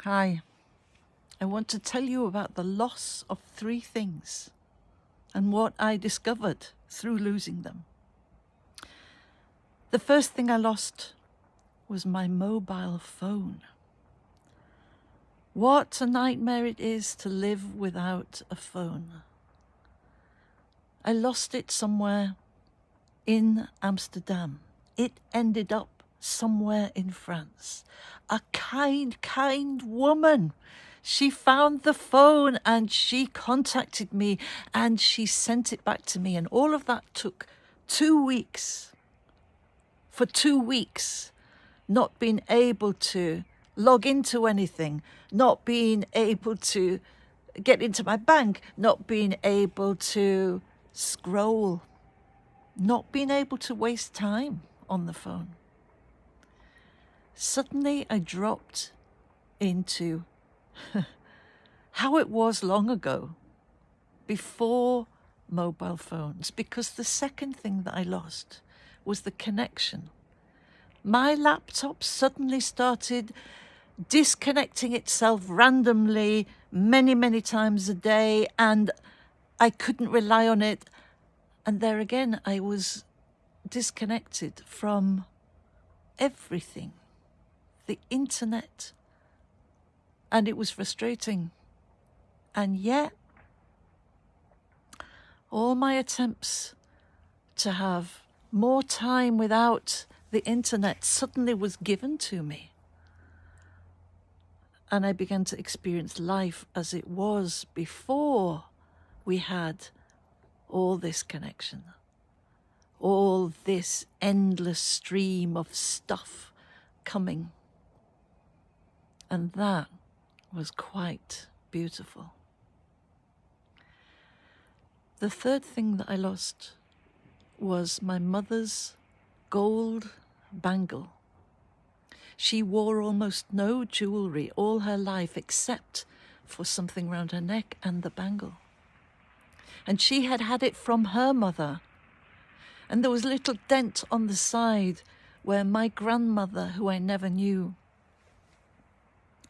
Hi, I want to tell you about the loss of three things and what I discovered through losing them. The first thing I lost was my mobile phone. What a nightmare it is to live without a phone. I lost it somewhere in Amsterdam. It ended up somewhere in France. A kind woman. She found the phone and she contacted me and she sent it back to me. And all of that took 2 weeks. For 2 weeks, not being able to log into anything, not being able to get into my bank, not being able to scroll, not being able to waste time on the phone. Suddenly I dropped into how it was long ago, before mobile phones, because the second thing that I lost was the connection. My laptop suddenly started disconnecting itself randomly many times a day, and I couldn't rely on it. And there again, I was disconnected from everything, the internet, and it was frustrating. And yet, all my attempts to have more time without the internet suddenly was given to me. And I began to experience life as it was before we had all this connection, all this endless stream of stuff coming. And that was quite beautiful. The third thing that I lost was my mother's gold bangle. She wore almost no jewelry all her life except for something round her neck and the bangle. And she had had it from her mother. And there was a little dent on the side where my grandmother, who I never knew,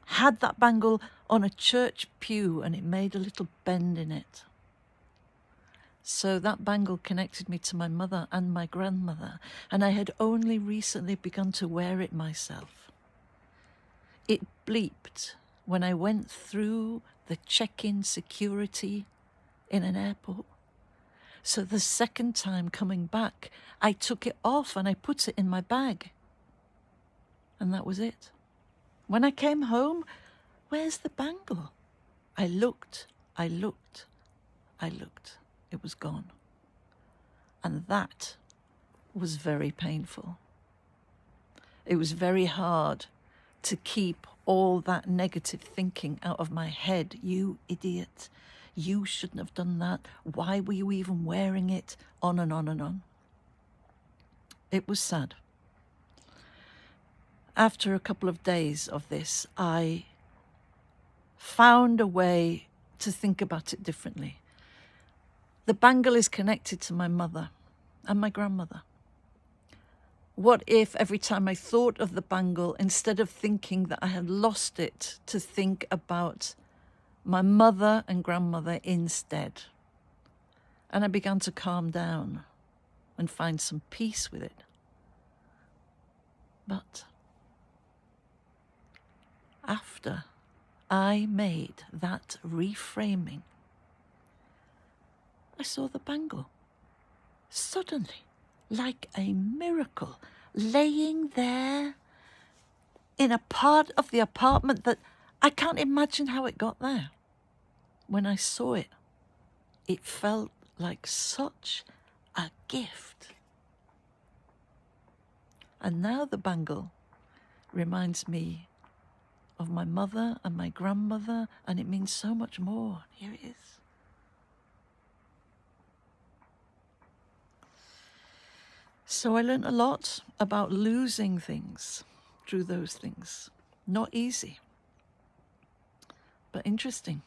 had that bangle on a church pew and it made a little bend in it. So that bangle connected me to my mother and my grandmother, and I had only recently begun to wear it myself. It bleeped when I went through the check-in security in an airport. So the second time coming back, I took it off and I put it in my bag. And that was it. When I came home, where's the bangle? I looked. It was gone. And that was very painful. It was very hard to keep all that negative thinking out of my head. You idiot. You shouldn't have done that. Why were you even wearing it? On and on and on. It was sad. After a couple of days of this, I found a way to think about it differently. The bangle is connected to my mother and my grandmother. What if every time I thought of the bangle, instead of thinking that I had lost it, to think about my mother and grandmother instead? And I began to calm down and find some peace with it. But after I made that reframing, I saw the bangle suddenly, like a miracle, laying there in a part of the apartment that I can't imagine how it got there. When I saw it, it felt like such a gift. And now the bangle reminds me of my mother and my grandmother, and it means so much more. Here it is. So I learned a lot about losing things through those things. Not easy, but interesting.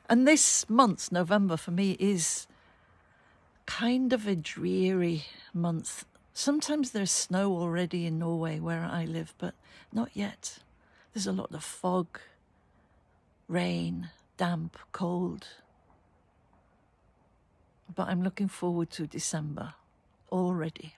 And this month, November, for me is kind of a dreary month. Sometimes there's snow already in Norway where I live, but not yet. There's a lot of fog, rain, damp, cold. But I'm looking forward to December already.